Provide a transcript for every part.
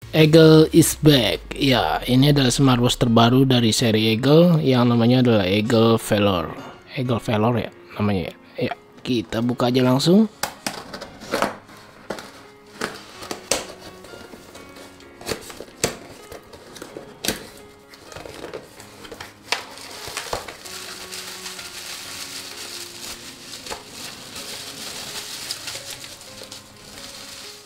Eagle is back. Ya, ini adalah smartwatch terbaru dari seri Eagle yang namanya adalah Eagle Velour. Eagle Velour ya namanya ya. Ya, kita buka aja langsung.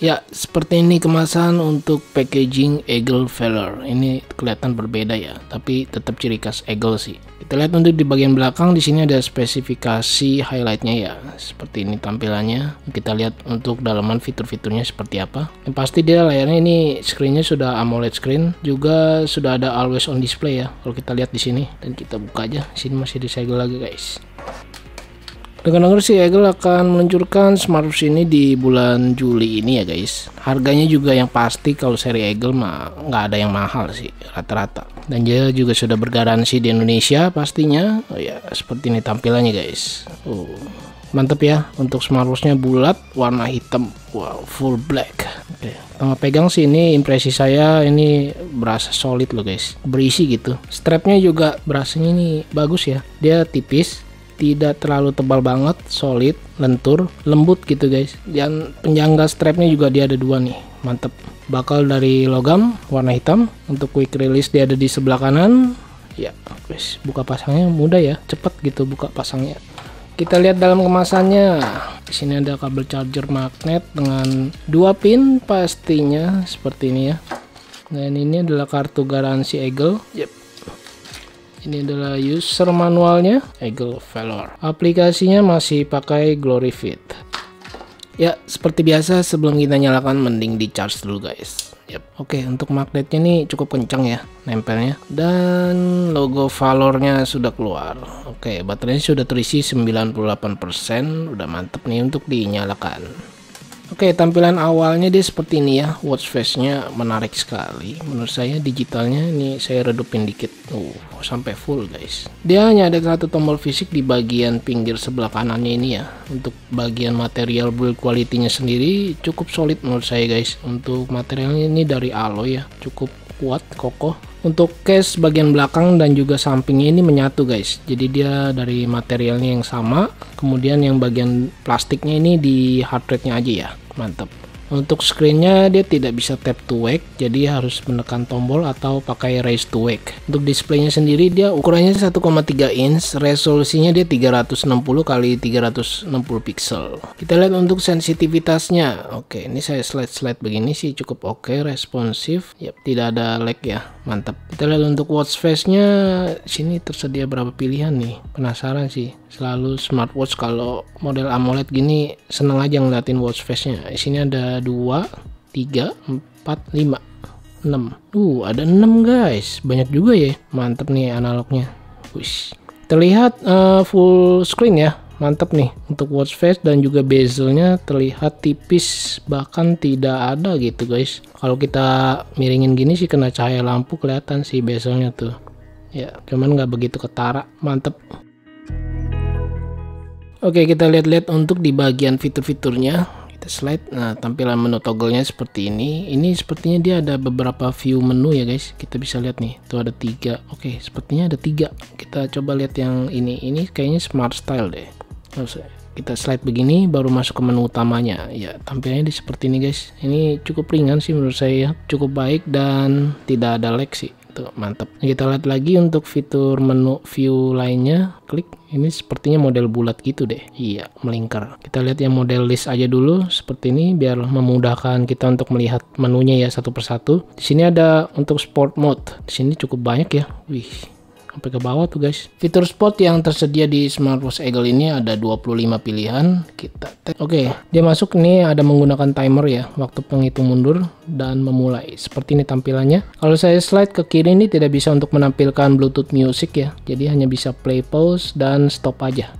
Ya, seperti ini kemasan untuk packaging Eagle Velour. Ini kelihatan berbeda ya, tapi tetap ciri khas Eagle sih. Kita lihat untuk di bagian belakang, di sini ada spesifikasi highlightnya ya. Seperti ini tampilannya. Kita lihat untuk dalaman fitur-fiturnya seperti apa. Yang pasti dia layarnya ini screennya sudah AMOLED screen, juga sudah ada always on display ya. Kalau kita lihat di sini, dan kita buka aja. Di sini masih disegel lagi guys. Dengar-dengar sih Eagle akan meluncurkan smartwatch ini di bulan Juli ini ya guys. Harganya juga yang pasti kalau seri Eagle mah nggak ada yang mahal sih rata-rata. Dan dia juga sudah bergaransi di Indonesia pastinya. Oh ya, seperti ini tampilannya guys. Mantep ya, untuk smartwatchnya bulat warna hitam. Wow, full black. Oke, sama pegang sih ini impresi saya ini berasa solid loh guys. Berisi gitu. Strapnya juga berasanya ini bagus ya. Dia tipis, tidak terlalu tebal banget, solid, lentur, lembut gitu guys. Dan penyangga strapnya juga dia ada dua nih, mantep. Bakal dari logam warna hitam. Untuk quick release dia ada di sebelah kanan. Ya guys, buka pasangnya mudah ya, cepet gitu buka pasangnya. Kita lihat dalam kemasannya. Di sini ada kabel charger magnet dengan 2 pin pastinya seperti ini ya. Dan ini adalah kartu garansi Eagle. Yep. Ini adalah user manualnya Eagle Velour. Aplikasinya masih pakai GloryFit. Ya, seperti biasa sebelum kita nyalakan mending di charge dulu guys. Yep. Oke, untuk magnetnya ini cukup kencang ya nempelnya. Dan logo Velour-nya sudah keluar. Oke, baterainya sudah terisi 98%. Udah mantep nih untuk dinyalakan. Oke, tampilan awalnya dia seperti ini ya. Watch face-nya menarik sekali. Menurut saya digitalnya ini saya redupin dikit. Sampai full guys. Dia hanya ada satu tombol fisik di bagian pinggir sebelah kanannya ini ya. Untuk bagian material build quality-nya sendiri cukup solid menurut saya guys. Untuk materialnya ini dari alloy ya. Cukup kuat, kokoh. Untuk case bagian belakang dan juga sampingnya ini menyatu guys. Jadi dia dari materialnya yang sama. Kemudian yang bagian plastiknya ini di hard rate-nya aja ya. Mantap. Untuk screennya dia tidak bisa tap to wake, jadi harus menekan tombol atau pakai raise to wake. Untuk displaynya sendiri dia ukurannya 1,3 inch, resolusinya dia 360 x 360 pixel. Kita lihat untuk sensitivitasnya. Oke, ini saya slide begini sih cukup oke, responsif. Yap, tidak ada lag ya. Mantap. Kita lihat untuk watch face-nya, sini tersedia berapa pilihan nih. Penasaran sih. Selalu smartwatch kalau model AMOLED gini seneng aja ngeliatin watch face-nya. Di sini ada 2, 3, 4, 5, 6. Ada 6 guys. Banyak juga ya. Mantep nih analognya. Wih. Terlihat full screen ya. Mantep nih untuk watch face dan juga bezelnya terlihat tipis, bahkan tidak ada gitu guys. Kalau kita miringin gini sih kena cahaya lampu kelihatan sih bezelnya tuh. Ya, cuman nggak begitu ketara. Mantep. Oke, kita lihat-lihat untuk di bagian fitur-fiturnya. Kita slide. Nah, tampilan menu toggle-nya seperti ini. Ini sepertinya dia ada beberapa view menu ya guys. Kita bisa lihat nih, tuh ada 3. Oke, sepertinya ada 3. Kita coba lihat yang ini. Ini kayaknya smart style deh. Kita slide begini baru masuk ke menu utamanya. Ya, tampilannya seperti ini guys. Ini cukup ringan sih menurut saya. Cukup baik dan tidak ada lag sih. Tuh, mantap. Kita lihat lagi untuk fitur menu view lainnya. Klik. Ini sepertinya model bulat gitu deh. Iya, melingkar. Kita lihat yang model list aja dulu seperti ini biar memudahkan kita untuk melihat menunya ya satu persatu. Di sini ada untuk sport mode. Di sini cukup banyak ya. Wih, sampai ke bawah tuh guys. Fitur sport yang tersedia di smartwatch Eagle ini ada 25 pilihan. Kita tes. Oke, dia masuk nih ada menggunakan timer ya, waktu penghitung mundur dan memulai. Seperti ini tampilannya. Kalau saya slide ke kiri ini tidak bisa untuk menampilkan Bluetooth music ya. Jadi hanya bisa play, pause dan stop aja.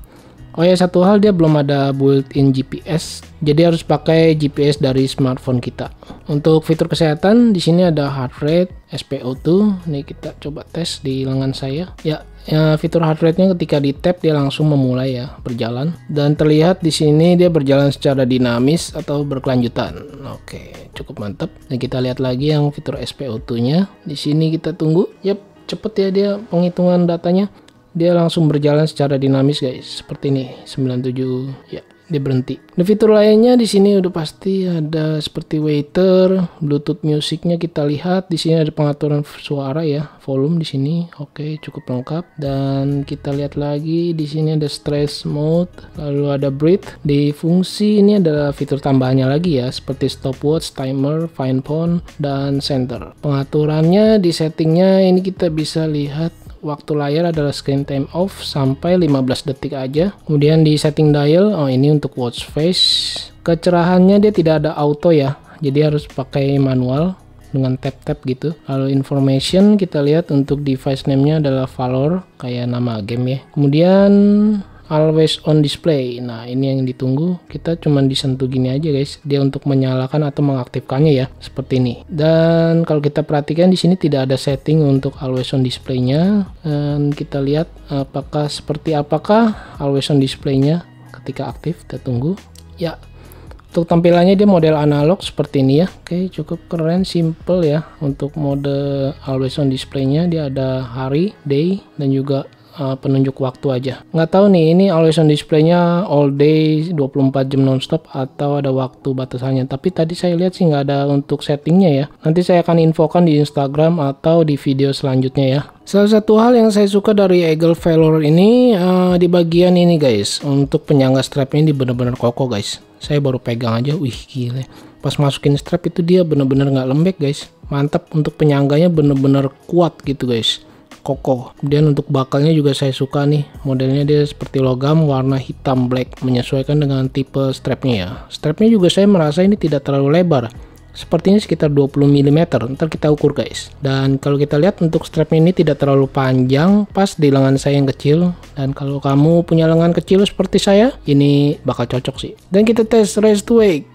Oh ya, satu hal dia belum ada built-in GPS, jadi harus pakai GPS dari smartphone kita. Untuk fitur kesehatan di sini ada heart rate, SpO2. Nih kita coba tes di lengan saya. Ya, ya, fitur heart rate-nya ketika di tap dia langsung memulai ya berjalan, dan terlihat di sini dia berjalan secara dinamis atau berkelanjutan. Oke, cukup mantap. Dan kita lihat lagi yang fitur SPO2-nya. Di sini kita tunggu. Yap, cepet ya dia penghitungan datanya. Dia langsung berjalan secara dinamis guys. Seperti ini 97 ya. Dia berhenti. Di fitur lainnya di sini udah pasti ada seperti waiter, Bluetooth musiknya kita lihat. Di sini ada pengaturan suara ya, volume di sini. Oke, cukup lengkap. Dan kita lihat lagi di sini ada stress mode, lalu ada breathe. Di fungsi ini ada fitur tambahannya lagi ya, seperti stopwatch, timer, find phone, dan center. Pengaturannya di settingnya ini kita bisa lihat waktu layar adalah screen time off sampai 15 detik aja. Kemudian di setting dial, oh ini untuk watch face. Kecerahannya dia tidak ada auto ya, jadi harus pakai manual dengan tap-tap gitu. Lalu information kita lihat untuk device name-nya adalah Valor, kayak nama game ya. Kemudian always on display. Nah, ini yang ditunggu. Kita cuman disentuh gini aja guys. Dia untuk menyalakan atau mengaktifkannya ya, seperti ini. Dan kalau kita perhatikan di sini tidak ada setting untuk always on display-nya. Dan kita lihat apakah always on display-nya ketika aktif. Kita tunggu. Ya. Untuk tampilannya dia model analog seperti ini ya. Oke, cukup keren, simple ya. Untuk mode always on display-nya dia ada hari, day, dan juga penunjuk waktu aja. Nggak tahu nih ini always on display-nya all day 24 jam nonstop atau ada waktu batasannya. Tapi tadi saya lihat sih nggak ada untuk settingnya ya. Nanti saya akan infokan di Instagram atau di video selanjutnya ya. Salah satu hal yang saya suka dari Eagle Valor ini di bagian ini guys. Untuk penyangga strapnya ini benar-benar kokoh guys. Saya baru pegang aja, wih gile. Pas masukin strap itu dia benar-benar nggak lembek guys. Mantap, untuk penyangganya benar-benar kuat gitu guys. Kokoh. Kemudian untuk bakalnya juga saya suka nih, modelnya dia seperti logam warna hitam black, menyesuaikan dengan tipe strapnya ya. Strapnya juga saya merasa ini tidak terlalu lebar, sepertinya sekitar 20 mm. Ntar kita ukur guys. Dan kalau kita lihat untuk strapnya ini tidak terlalu panjang, pas di lengan saya yang kecil. Dan kalau kamu punya lengan kecil seperti saya, ini bakal cocok sih. Dan kita tes raise to wake.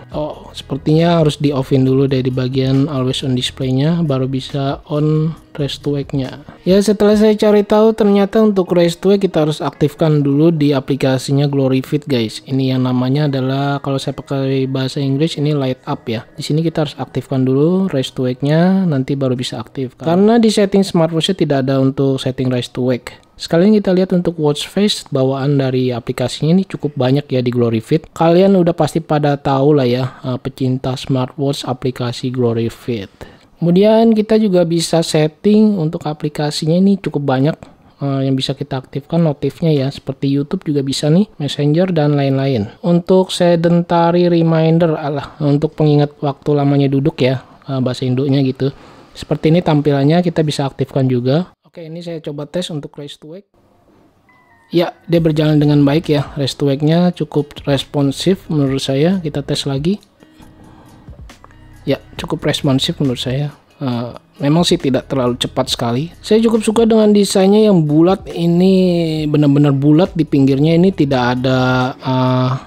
Oh, sepertinya harus di offin dulu dari bagian always on display-nya, baru bisa on raise to wake-nya. Ya, setelah saya cari tahu ternyata untuk raise to wake kita harus aktifkan dulu di aplikasinya GloryFit guys. Ini yang namanya adalah, kalau saya pakai bahasa Inggris ini light up ya. Di sini kita harus aktifkan dulu raise to wake-nya, nanti baru bisa aktif. Karena di setting smartwatch-nya tidak ada untuk setting raise to wake. Sekalian kita lihat untuk watch face, bawaan dari aplikasinya ini cukup banyak ya di GloryFit. Kalian udah pasti pada tahu lah ya, pecinta smartwatch aplikasi GloryFit. Kemudian kita juga bisa setting untuk aplikasinya ini cukup banyak yang bisa kita aktifkan notifnya ya, seperti YouTube juga bisa nih, Messenger dan lain-lain. Untuk sedentary reminder untuk pengingat waktu lamanya duduk ya, bahasa Indonya gitu. Seperti ini tampilannya, kita bisa aktifkan juga. Oke, ini saya coba tes untuk raise to wake. Ya, dia berjalan dengan baik ya. Raise to wake-nya cukup responsif menurut saya. Kita tes lagi. Ya, cukup responsif menurut saya. Memang sih tidak terlalu cepat sekali. Saya cukup suka dengan desainnya yang bulat. Ini benar-benar bulat, di pinggirnya ini tidak ada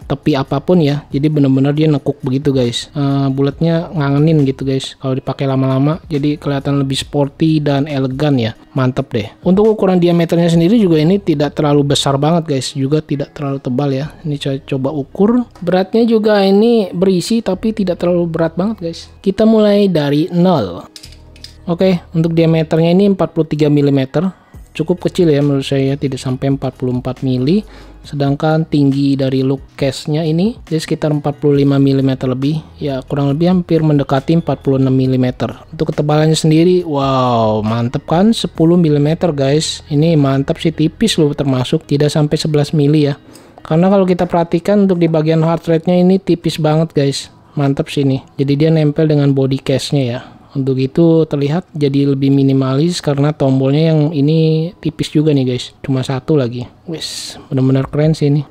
tepi apapun ya. Jadi benar-benar dia nekuk begitu guys. Bulatnya ngangenin gitu guys. Kalau dipakai lama-lama jadi kelihatan lebih sporty dan elegan ya. Mantep deh. Untuk ukuran diameternya sendiri juga ini tidak terlalu besar banget guys. Juga tidak terlalu tebal ya. Ini saya coba ukur. Beratnya juga ini berisi tapi tidak terlalu berat banget guys. Kita mulai dari 0. Oke, untuk diameternya ini 43 mm, cukup kecil ya menurut saya, tidak sampai 44 mm. Sedangkan tinggi dari look case-nya ini dia sekitar 45 mm lebih, ya kurang lebih hampir mendekati 46 mm. Untuk ketebalannya sendiri, wow, mantep kan, 10 mm guys. Ini mantap sih, tipis loh termasuk, tidak sampai 11 mm ya. Karena kalau kita perhatikan untuk di bagian heart rate-nya ini tipis banget guys, mantap sih ini. Jadi dia nempel dengan body case-nya ya. Untuk itu terlihat jadi lebih minimalis karena tombolnya yang ini tipis juga nih guys, cuma satu lagi. Wes, benar-benar keren sih ini.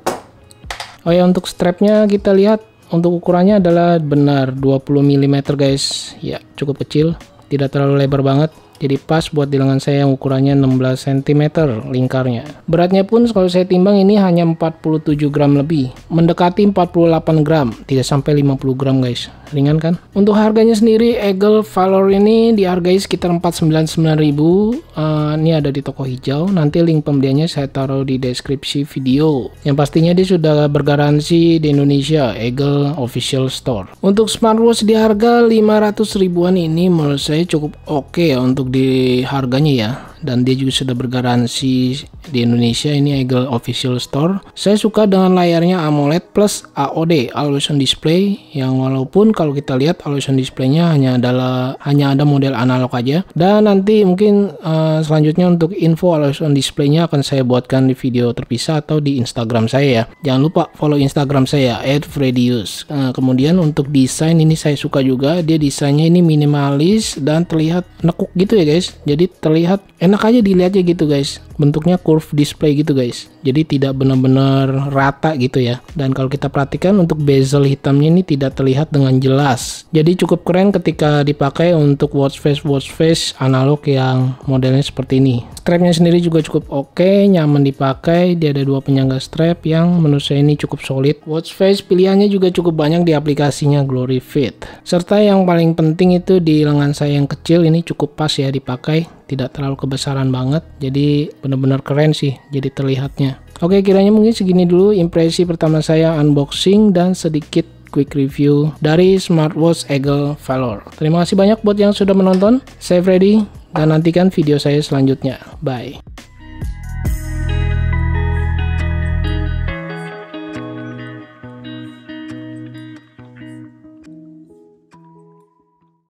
Oh ya, untuk strapnya kita lihat untuk ukurannya adalah benar 20 mm guys. Ya, cukup kecil, tidak terlalu lebar banget. jadi pas buat di lengan saya yang ukurannya 16 cm lingkarnya. Beratnya pun kalau saya timbang ini hanya 47 gram lebih, mendekati 48 gram, tidak sampai 50 gram guys. Ringan kan? Untuk harganya sendiri Eagle Valor ini dihargai sekitar 499.000. Ini ada di toko hijau. Nanti link pembeliannya saya taruh di deskripsi video. Yang pastinya dia sudah bergaransi di Indonesia, Eagle Official Store. Untuk smartwatch di harga 500 ribuan ini menurut saya cukup oke ya untuk di harganya ya. Dan dia juga sudah bergaransi di Indonesia, ini Eagle Official Store. Saya suka dengan layarnya AMOLED plus AOD, Always On Display, yang walaupun kalau kita lihat Always On Display-nya hanya ada model analog aja. Dan nanti mungkin selanjutnya untuk info Always On Display-nya akan saya buatkan di video terpisah atau di Instagram saya ya. Jangan lupa follow Instagram saya @fredius. Kemudian untuk desain ini saya suka juga, dia desainnya ini minimalis dan terlihat nekuk gitu ya guys. Jadi terlihat enak aja dilihatnya gitu guys, bentuknya curve display gitu guys, jadi tidak benar-benar rata gitu ya. Dan kalau kita perhatikan untuk bezel hitamnya ini tidak terlihat dengan jelas, jadi cukup keren ketika dipakai untuk watch face analog yang modelnya seperti ini. Strapnya sendiri juga cukup oke, nyaman dipakai. Dia ada 2 penyangga strap yang menurut saya ini cukup solid. Watch face pilihannya juga cukup banyak di aplikasinya Glory Fit. Serta yang paling penting itu di lengan saya yang kecil ini cukup pas ya dipakai, tidak terlalu kebesaran banget, jadi benar-benar keren sih jadi terlihatnya. Oke, kiranya mungkin segini dulu impresi pertama saya unboxing dan sedikit quick review dari smartwatch Eagle Valor. Terima kasih banyak buat yang sudah menonton. Saya Freddy dan nantikan video saya selanjutnya. Bye.